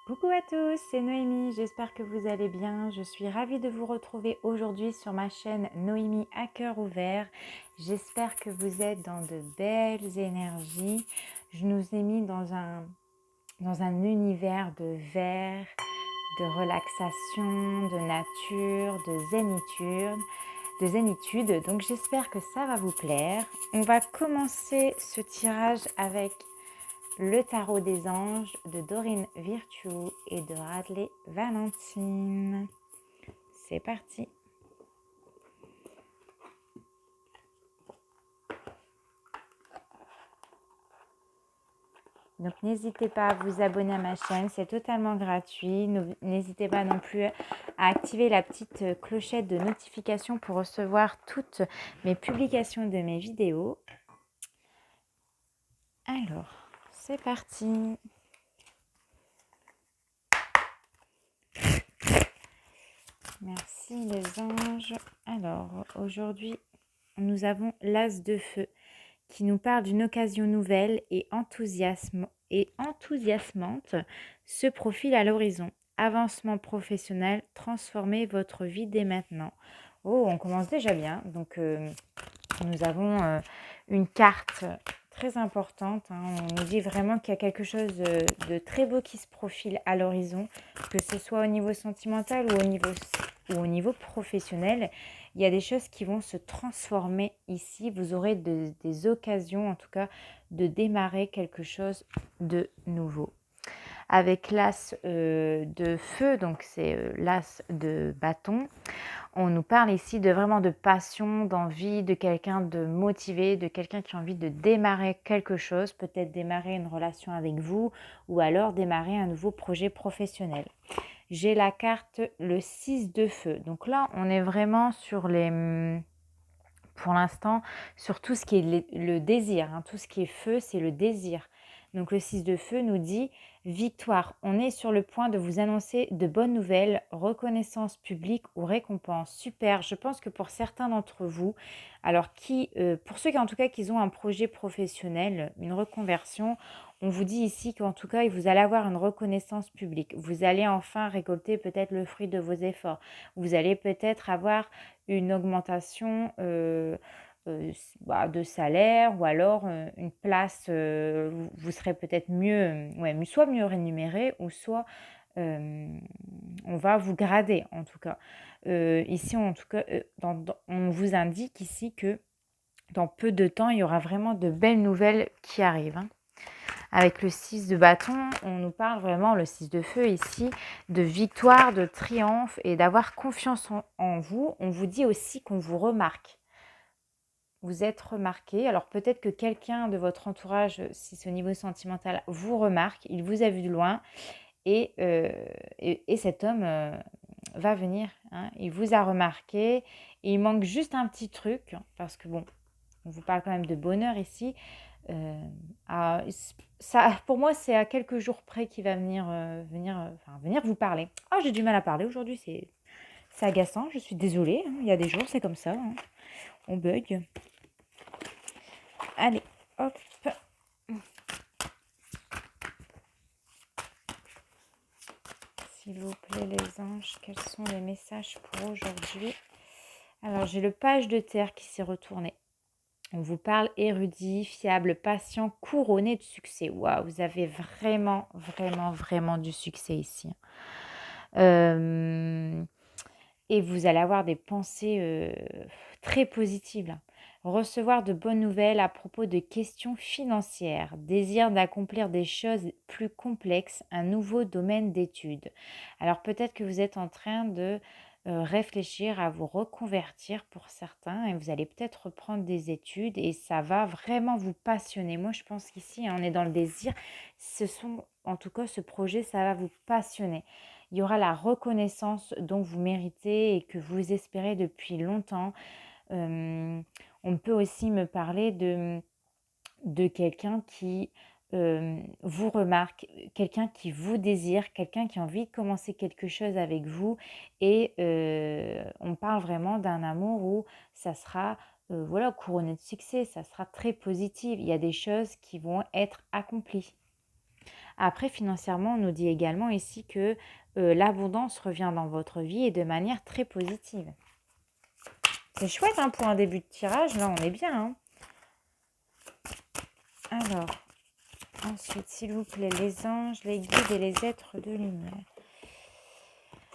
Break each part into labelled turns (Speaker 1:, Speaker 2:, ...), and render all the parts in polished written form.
Speaker 1: Coucou à tous, c'est Noémie, j'espère que vous allez bien. Je suis ravie de vous retrouver aujourd'hui sur ma chaîne Noémie à cœur ouvert. J'espère que vous êtes dans de belles énergies. Je nous ai mis dans un univers de verre, de relaxation, de nature, de zénitude. Donc j'espère que ça va vous plaire. On va commencer ce tirage avec le tarot des anges de Dorine Virtue et de Radley Valentine. C'est parti. Donc n'hésitez pas à vous abonner à ma chaîne, c'est totalement gratuit. N'hésitez pas non plus à activer la petite clochette de notification pour recevoir toutes mes publications de mes vidéos. Alors, c'est parti. Merci les anges. Alors, aujourd'hui, nous avons l'As de feu qui nous parle d'une occasion nouvelle et enthousiasmante se profile à l'horizon. Avancement professionnel, transformez votre vie dès maintenant. Oh, on commence déjà bien. Donc, nous avons une carte très importante. On nous dit vraiment qu'il y a quelque chose de très beau qui se profile à l'horizon, que ce soit au niveau sentimental ou au niveau professionnel. Il y a des choses qui vont se transformer ici. Vous aurez des occasions, en tout cas, de démarrer quelque chose de nouveau. Avec l'as de feu, donc c'est l'as de bâton, on nous parle ici de vraiment de passion, d'envie, de quelqu'un de motivé, de quelqu'un qui a envie de démarrer quelque chose, peut-être démarrer une relation avec vous ou alors démarrer un nouveau projet professionnel. J'ai la carte le 6 de feu. Donc là, on est vraiment pour l'instant, sur tout ce qui est le désir. Tout ce qui est feu, c'est le désir. Donc le 6 de feu nous dit victoire. On est sur le point de vous annoncer de bonnes nouvelles, reconnaissance publique ou récompense. Super. Je pense que pour certains d'entre vous, alors pour ceux qui en tout cas qui ont un projet professionnel, une reconversion, on vous dit ici qu'en tout cas vous allez avoir une reconnaissance publique. Vous allez enfin récolter peut-être le fruit de vos efforts. Vous allez peut-être avoir une augmentation de salaire ou alors une place, vous serez peut-être soit mieux rémunéré ou soit on va vous grader en tout cas. Ici, en tout cas, on vous indique ici que dans peu de temps, il y aura vraiment de belles nouvelles qui arrivent. Avec le 6 de bâton, on nous parle vraiment, le 6 de feu ici, de victoire, de triomphe et d'avoir confiance en vous. On vous dit aussi qu'on vous remarque. Vous êtes remarqué. Alors peut-être que quelqu'un de votre entourage, si c'est au niveau sentimental, vous remarque, il vous a vu de loin et cet homme va venir. Il vous a remarqué et il manque juste un petit truc parce que bon, on vous parle quand même de bonheur ici. Ça, pour moi, c'est à quelques jours près qu'il va venir vous parler. Oh, j'ai du mal à parler aujourd'hui, c'est agaçant, je suis désolée. Il y a des jours, c'est comme ça. On bug. Allez, hop. S'il vous plaît, les anges, quels sont les messages pour aujourd'hui? Alors, j'ai le page de terre qui s'est retourné. On vous parle érudit, fiable, patient, couronné de succès. Waouh, vous avez vraiment, vraiment, vraiment du succès ici. Et vous allez avoir des pensées très positives là. Recevoir de bonnes nouvelles à propos de questions financières, désir d'accomplir des choses plus complexes, un nouveau domaine d'études. Alors peut-être que vous êtes en train de réfléchir à vous reconvertir pour certains et vous allez peut-être reprendre des études et ça va vraiment vous passionner. Moi je pense qu'ici on est dans le désir, en tout cas ce projet ça va vous passionner. Il y aura la reconnaissance dont vous méritez et que vous espérez depuis longtemps. On peut aussi me parler de quelqu'un qui vous remarque, quelqu'un qui vous désire, quelqu'un qui a envie de commencer quelque chose avec vous. Et on parle vraiment d'un amour où ça sera couronné de succès, ça sera très positif. Il y a des choses qui vont être accomplies. Après, financièrement, on nous dit également ici que l'abondance revient dans votre vie et de manière très positive. C'est chouette hein, pour un début de tirage, là on est bien. Hein. Alors, ensuite, s'il vous plaît, les anges, les guides et les êtres de lumière.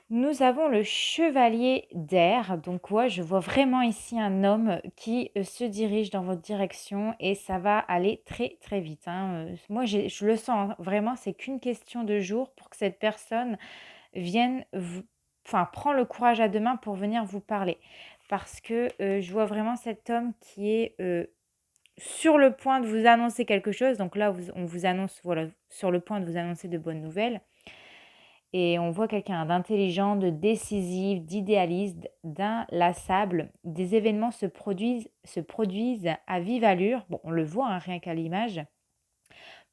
Speaker 1: Nous avons le chevalier d'air. Donc, ouais, je vois vraiment ici un homme qui se dirige dans votre direction et ça va aller très, très vite. Hein. Moi, je le sens hein, vraiment, c'est qu'une question de jours pour que cette personne vienne, prend le courage à deux mains pour venir vous parler. Parce que je vois vraiment cet homme qui est sur le point de vous annoncer quelque chose. Donc là, on vous annonce, voilà, sur le point de vous annoncer de bonnes nouvelles. Et on voit quelqu'un d'intelligent, de décisif, d'idéaliste, d'inlassable. Des événements se produisent à vive allure. Bon, on le voit hein, rien qu'à l'image.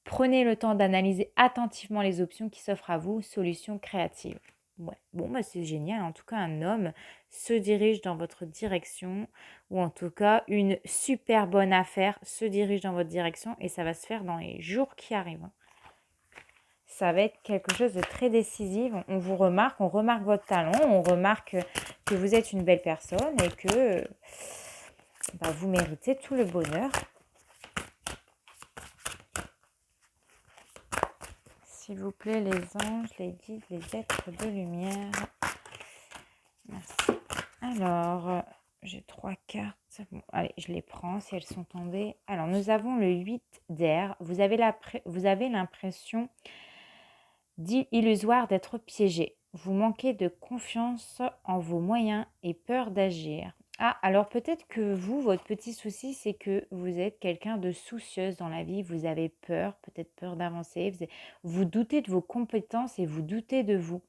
Speaker 1: Prenez le temps d'analyser attentivement les options qui s'offrent à vous. Solutions créatives. Ouais. Bon, bah c'est génial. En tout cas, un homme se dirige dans votre direction. Ou en tout cas, une super bonne affaire se dirige dans votre direction. Et ça va se faire dans les jours qui arrivent. Ça va être quelque chose de très décisif. On vous remarque, on remarque votre talent, on remarque que vous êtes une belle personne et que vous méritez tout le bonheur. S'il vous plaît, les anges, les guides, les êtres de lumière. Merci. Alors, j'ai 3 cartes. Bon, allez, je les prends si elles sont tombées. Alors, nous avons le 8 d'air. Vous avez l'impression illusoire d'être piégé. Vous manquez de confiance en vos moyens et peur d'agir. Ah, alors peut-être que vous, votre petit souci, c'est que vous êtes quelqu'un de soucieuse dans la vie. Vous avez peur, peut-être peur d'avancer. Vous doutez de vos compétences et vous doutez de vous.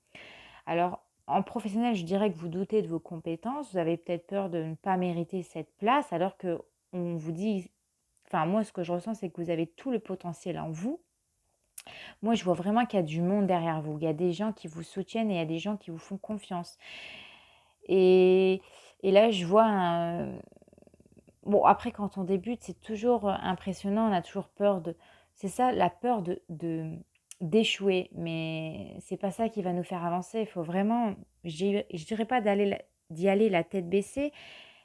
Speaker 1: Alors, en professionnel, je dirais que vous doutez de vos compétences. Vous avez peut-être peur de ne pas mériter cette place, alors que on vous dit... Enfin, moi, ce que je ressens, c'est que vous avez tout le potentiel en vous. Moi, je vois vraiment qu'il y a du monde derrière vous. Il y a des gens qui vous soutiennent et il y a des gens qui vous font confiance. Et, et là, je vois un... Bon, après, quand on débute, c'est toujours impressionnant. On a toujours peur de... C'est ça, la peur d'échouer. Mais c'est pas ça qui va nous faire avancer. Il faut vraiment... Je dirais pas d'y aller la tête baissée,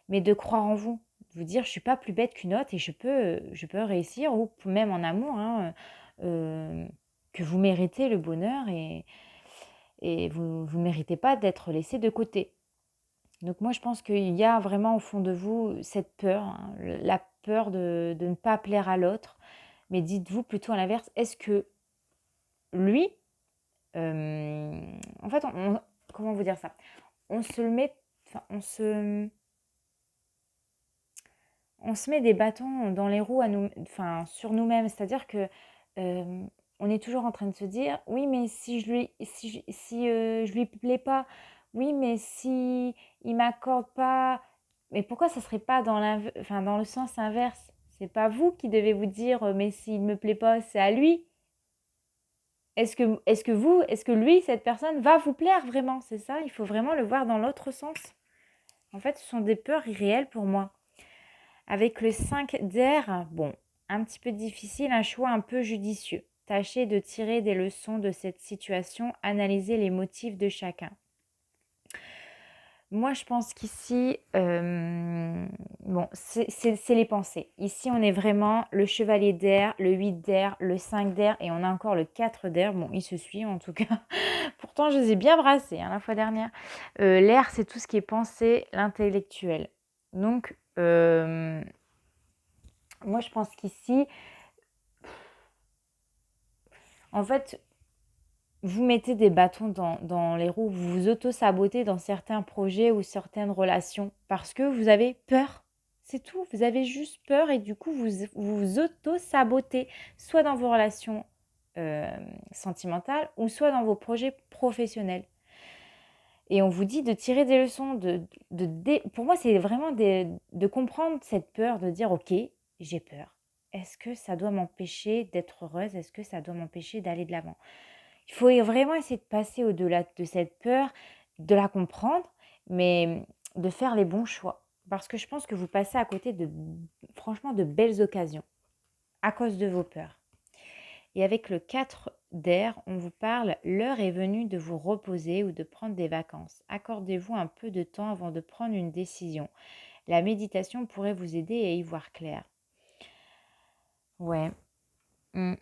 Speaker 1: mais de croire en vous. De vous dire, je suis pas plus bête qu'une autre et je peux réussir. Ou même en amour, hein, que vous méritez le bonheur et vous ne méritez pas d'être laissé de côté. Donc moi, je pense qu'il y a vraiment au fond de vous cette peur, hein, la peur de ne pas plaire à l'autre. Mais dites-vous plutôt à l'inverse, est-ce que lui, en fait, comment vous dire ça? On se le met, enfin, on se met des bâtons dans les roues sur nous-mêmes. C'est-à-dire que on est toujours en train de se dire, oui, mais si je lui plais pas, oui, mais si il m'accorde pas, mais pourquoi ça serait pas dans le sens inverse? C'est pas vous qui devez vous dire, mais s'il me plaît pas, c'est à lui. Est-ce que lui, cette personne, va vous plaire vraiment? C'est ça, il faut vraiment le voir dans l'autre sens. En fait, ce sont des peurs irréelles pour moi. Avec le 5 d'air, bon, un petit peu difficile, un choix un peu judicieux. Tâchez de tirer des leçons de cette situation, analysez les motifs de chacun. Moi, je pense qu'ici, bon, c'est les pensées. Ici, on est vraiment le chevalier d'air, le 8 d'air, le 5 d'air et on a encore le 4 d'air. Bon, ils se suivent en tout cas. Pourtant, je les ai bien brassés hein, la fois dernière. L'air, c'est tout ce qui est pensée, l'intellectuel. Donc, moi, je pense qu'ici, en fait, vous mettez des bâtons dans les roues, vous vous auto-sabotez dans certains projets ou certaines relations parce que vous avez peur. C'est tout, vous avez juste peur et du coup, vous auto-sabotez, soit dans vos relations sentimentales ou soit dans vos projets professionnels. Et on vous dit de tirer des leçons, pour moi, c'est vraiment de comprendre cette peur, de dire, ok, j'ai peur. Est-ce que ça doit m'empêcher d'être heureuse? Est-ce que ça doit m'empêcher d'aller de l'avant? Il faut vraiment essayer de passer au-delà de cette peur, de la comprendre, mais de faire les bons choix. Parce que je pense que vous passez à côté franchement, de belles occasions à cause de vos peurs. Et avec le 4 d'air, on vous parle, l'heure est venue de vous reposer ou de prendre des vacances. Accordez-vous un peu de temps avant de prendre une décision. La méditation pourrait vous aider à y voir clair. Ouais. Mm.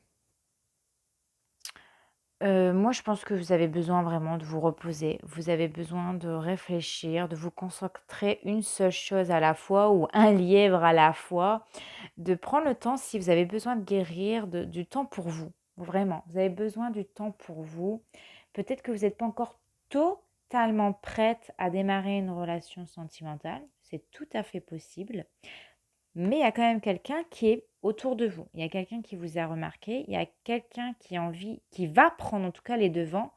Speaker 1: Moi, je pense que vous avez besoin vraiment de vous reposer. Vous avez besoin de réfléchir, de vous concentrer une seule chose à la fois ou un lièvre à la fois, de prendre le temps si vous avez besoin de guérir, du temps pour vous. Vraiment, vous avez besoin du temps pour vous. Peut-être que vous n'êtes pas encore totalement prête à démarrer une relation sentimentale. C'est tout à fait possible. Mais il y a quand même quelqu'un qui est autour de vous. Il y a quelqu'un qui vous a remarqué. Il y a quelqu'un qui a envie, qui va prendre en tout cas les devants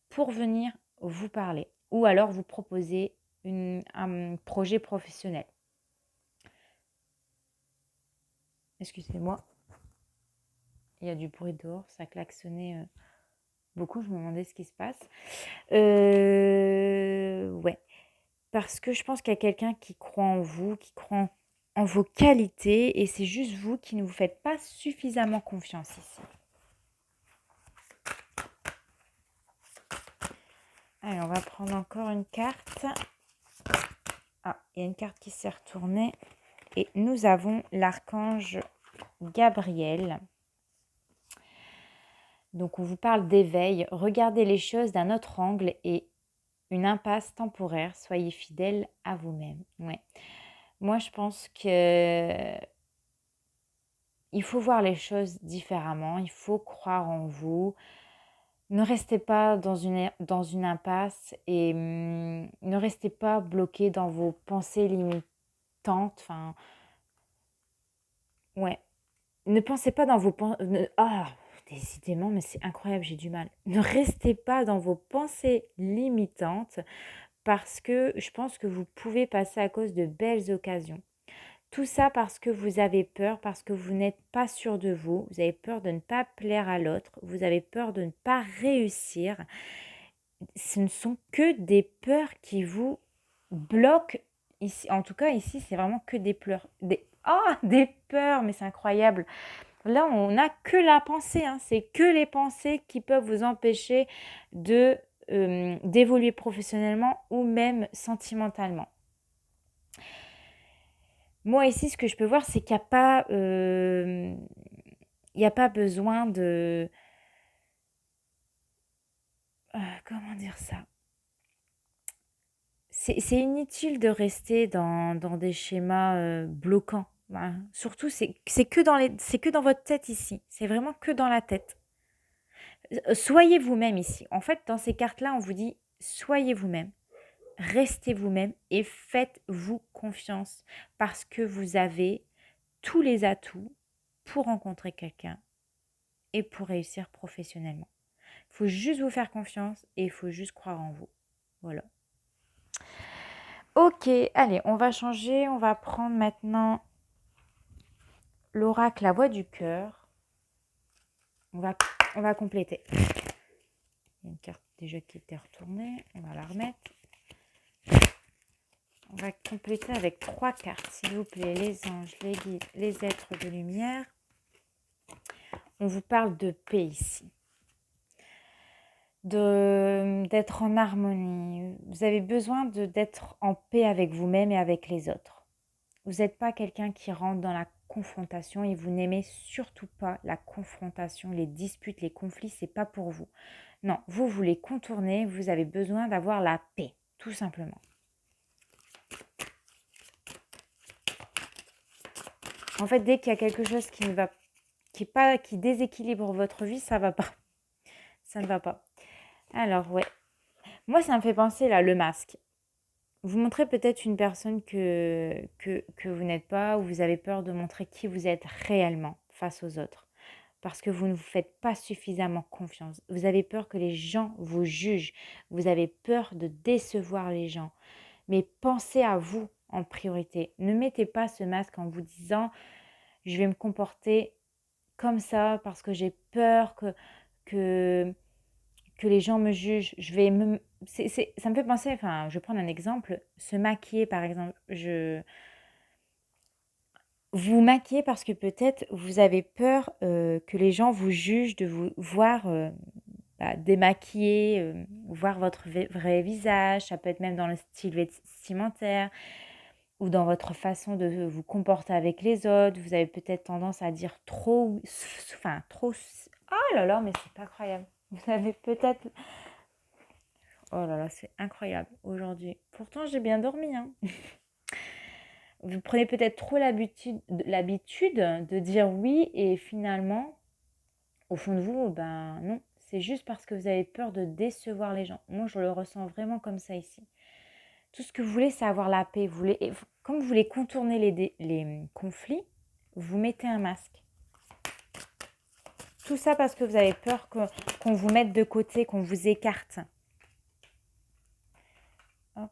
Speaker 1: pour venir vous parler. Ou alors vous proposer un projet professionnel. Excusez-moi, il y a du bruit dehors, ça klaxonnait beaucoup, je me demandais ce qui se passe. Ouais, parce que je pense qu'il y a quelqu'un qui croit en vous, qui croit en vos qualités, et c'est juste vous qui ne vous faites pas suffisamment confiance ici. Allez, on va prendre encore une carte. Ah, il y a une carte qui s'est retournée. Et nous avons l'archange Gabriel. Donc, on vous parle d'éveil. Regardez les choses d'un autre angle et une impasse temporaire. Soyez fidèle à vous-même. Ouais. Moi, je pense que il faut voir les choses différemment. Il faut croire en vous. Ne restez pas dans une impasse et ne restez pas bloqué dans vos pensées limitantes. Enfin, ouais. Ne pensez pas dans vos pensées. Ah, décidément, mais c'est incroyable, j'ai du mal. Ne restez pas dans vos pensées limitantes parce que je pense que vous pouvez passer à cause de belles occasions. Tout ça parce que vous avez peur, parce que vous n'êtes pas sûr de vous, vous avez peur de ne pas plaire à l'autre, vous avez peur de ne pas réussir. Ce ne sont que des peurs qui vous bloquent ici. En tout cas, ici, c'est vraiment que des pleurs. Des peurs, mais c'est incroyable. Là, on n'a que la pensée, hein. C'est que les pensées qui peuvent vous empêcher d'évoluer professionnellement ou même sentimentalement. Moi, ici, ce que je peux voir, c'est qu'il n'y a pas besoin de... comment dire ça? C'est inutile de rester dans des schémas bloquants. Hein. Surtout, c'est que dans votre tête ici. C'est vraiment que dans la tête. Soyez vous-même ici. En fait, dans ces cartes-là, on vous dit soyez vous-même, restez vous-même et faites-vous confiance parce que vous avez tous les atouts pour rencontrer quelqu'un et pour réussir professionnellement. Il faut juste vous faire confiance et il faut juste croire en vous. Voilà. Ok, allez, on va changer. On va prendre maintenant l'oracle, la voix du cœur. On va compléter. Il y a une carte déjà qui était retournée. On va la remettre. On va compléter avec 3 cartes, s'il vous plaît. Les anges, les guides, les êtres de lumière. On vous parle de paix ici. D'être en harmonie. Vous avez besoin d'être en paix avec vous-même et avec les autres. Vous n'êtes pas quelqu'un qui rentre dans la confrontation et vous n'aimez surtout pas la confrontation, les disputes, les conflits, c'est pas pour vous. Non, vous voulez contourner, vous avez besoin d'avoir la paix, tout simplement. En fait, dès qu'il y a quelque chose qui déséquilibre votre vie, ça va pas. Ça ne va pas. Alors, ouais. Moi, ça me fait penser, là, le masque. Vous montrez peut-être une personne que vous n'êtes pas, ou vous avez peur de montrer qui vous êtes réellement face aux autres. Parce que vous ne vous faites pas suffisamment confiance. Vous avez peur que les gens vous jugent. Vous avez peur de décevoir les gens. Mais pensez à vous en priorité. Ne mettez pas ce masque en vous disant « je vais me comporter comme ça parce que j'ai peur que les gens me jugent. » Ça me fait penser, enfin, je vais prendre un exemple. Se maquiller, par exemple. vous maquillez parce que peut-être vous avez peur que les gens vous jugent de vous voir démaquillée, voir votre vrai visage. Ça peut être même dans le style vestimentaire ou dans votre façon de vous comporter avec les autres. Vous avez peut-être tendance à dire trop, enfin trop. Oh là là, mais c'est pas croyable. Vous avez peut-être. Oh là là, c'est incroyable aujourd'hui. Pourtant, j'ai bien dormi, hein. Vous prenez peut-être trop l'habitude de dire oui et finalement, au fond de vous, ben non, c'est juste parce que vous avez peur de décevoir les gens. Moi, je le ressens vraiment comme ça ici. Tout ce que vous voulez, c'est avoir la paix. Comme vous voulez contourner les conflits, vous mettez un masque. Tout ça parce que vous avez peur qu'on vous mette de côté, qu'on vous écarte. Hop,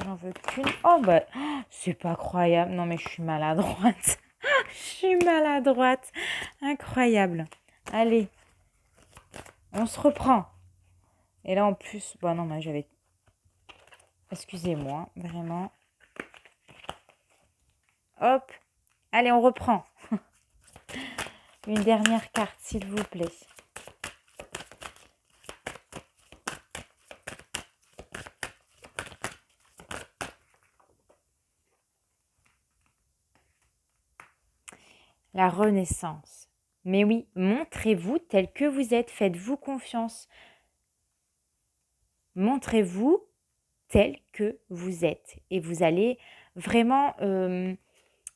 Speaker 1: j'en veux qu'une. Oh, bah, c'est pas croyable. Non, mais je suis maladroite. Je suis maladroite. Incroyable. Allez, on se reprend. Et là, en plus, bon, non, mais j'avais. Excusez-moi, vraiment. Hop. Allez, on reprend. Une dernière carte, s'il vous plaît. La renaissance. Mais oui, montrez-vous tel que vous êtes. Faites-vous confiance. Montrez-vous tel que vous êtes. Et vous allez vraiment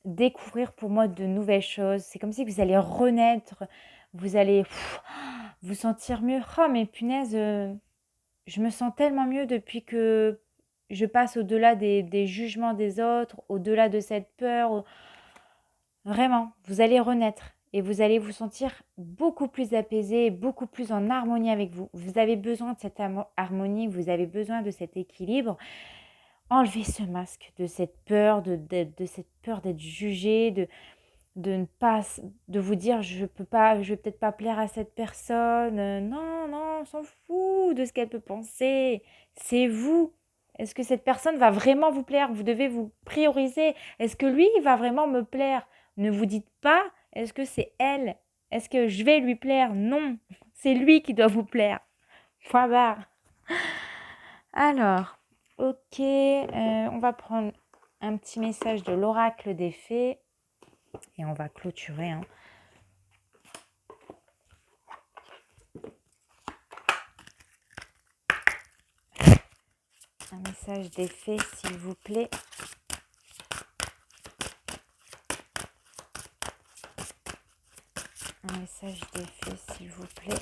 Speaker 1: découvrir pour moi de nouvelles choses. C'est comme si vous allez renaître. Vous allez vous sentir mieux. Oh, mais punaise, je me sens tellement mieux depuis que je passe au-delà des jugements des autres, au-delà de cette peur. Vraiment, vous allez renaître et vous allez vous sentir beaucoup plus apaisé, beaucoup plus en harmonie avec vous. Vous avez besoin de cette harmonie, vous avez besoin de cet équilibre. Enlevez ce masque de cette peur, de cette peur d'être jugé, de ne pas, de vous dire je peux pas, je vais peut-être pas plaire à cette personne. Non, non, on s'en fout de ce qu'elle peut penser. C'est vous. Est-ce que cette personne va vraiment vous plaire? Vous devez vous prioriser. Est-ce que lui, il va vraiment me plaire? Ne vous dites pas, est-ce que c'est elle? Est-ce que je vais lui plaire? Non, c'est lui qui doit vous plaire. Point barre. Alors, ok, on va prendre un petit message de l'oracle des fées et on va clôturer. Hein. Un message des fées, s'il vous plaît. Un message des fées, s'il vous plaît.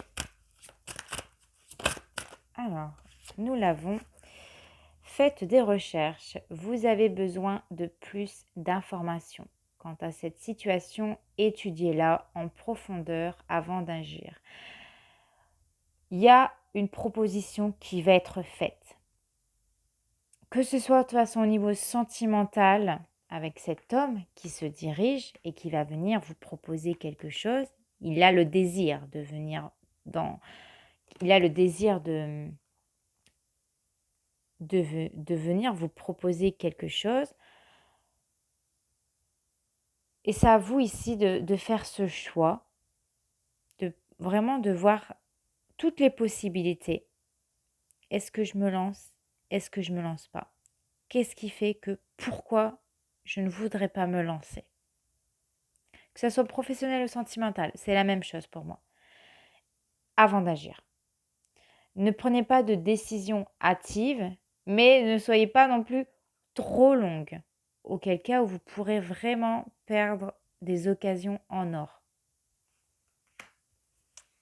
Speaker 1: Alors, nous l'avons. Faites des recherches. Vous avez besoin de plus d'informations. Quant à cette situation, étudiez-la en profondeur avant d'agir. Il y a une proposition qui va être faite. Que ce soit de toute façon au niveau sentimental, avec cet homme qui se dirige et qui va venir vous proposer quelque chose, il a le désir de venir dans... Il a le désir de venir vous proposer quelque chose. Et c'est à vous ici de faire ce choix, vraiment de voir toutes les possibilités. Est-ce que je me lance? Est-ce que je ne me lance pas? Qu'est-ce qui fait que pourquoi je ne voudrais pas me lancer? Que ce soit professionnel ou sentimental, c'est la même chose pour moi. Avant d'agir. Ne prenez pas de décision hâtive, mais ne soyez pas non plus trop longue. Auquel cas où vous pourrez vraiment perdre des occasions en or.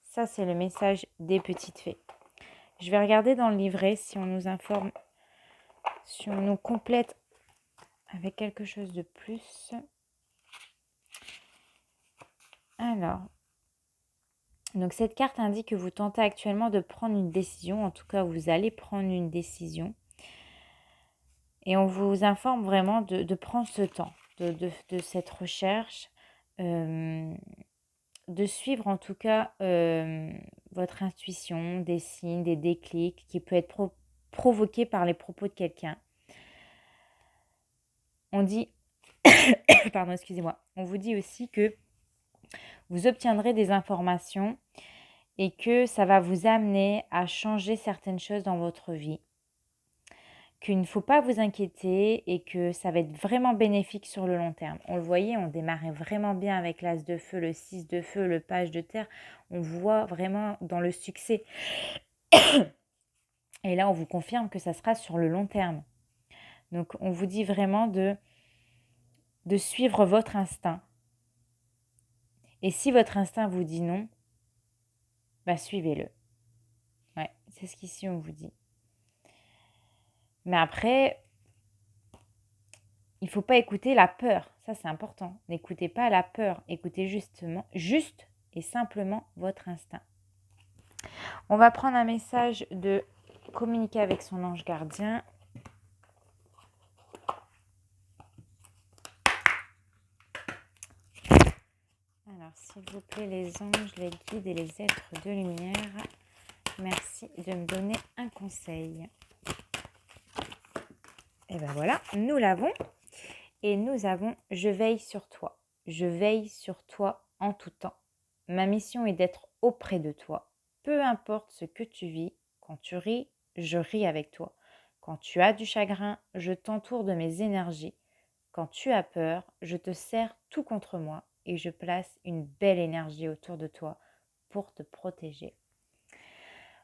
Speaker 1: Ça, c'est le message des petites fées. Je vais regarder dans le livret si on nous informe, si on nous complète avec quelque chose de plus. Alors, donc cette carte indique que vous tentez actuellement de prendre une décision. En tout cas, vous allez prendre une décision. Et on vous informe vraiment de prendre ce temps, de cette recherche, de suivre en tout cas votre intuition, des signes, des déclics qui peut être provoqués par les propos de quelqu'un. On dit Pardon, excusez-moi. On vous dit aussi que vous obtiendrez des informations et que ça va vous amener à changer certaines choses dans votre vie. Qu'il ne faut pas vous inquiéter et que ça va être vraiment bénéfique sur le long terme. On le voyait, on démarrait vraiment bien avec l'as de feu, le 6 de feu, le page de terre. On voit vraiment dans le succès. Et là, on vous confirme que ça sera sur le long terme. Donc, on vous dit vraiment de suivre votre instinct. Et si votre instinct vous dit non, bah suivez-le. Ouais, c'est ce qu'ici on vous dit. Mais après, il ne faut pas écouter la peur. Ça, c'est important. N'écoutez pas la peur. Écoutez juste et simplement votre instinct. On va prendre un message de communiquer avec son ange gardien. Alors, s'il vous plaît, les anges, les guides et les êtres de lumière, merci de me donner un conseil. Et ben voilà, nous l'avons. Et nous avons « Je veille sur toi. Je veille sur toi en tout temps. Ma mission est d'être auprès de toi. Peu importe ce que tu vis, quand tu ris, je ris avec toi. Quand tu as du chagrin, je t'entoure de mes énergies. Quand tu as peur, je te serre tout contre moi et je place une belle énergie autour de toi pour te protéger. »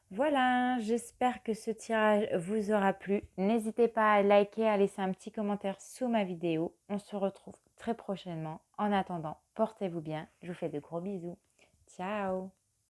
Speaker 1: Voilà, j'espère que ce tirage vous aura plu. N'hésitez pas à liker, à laisser un petit commentaire sous ma vidéo. On se retrouve très prochainement. En attendant, portez-vous bien. Je vous fais de gros bisous. Ciao!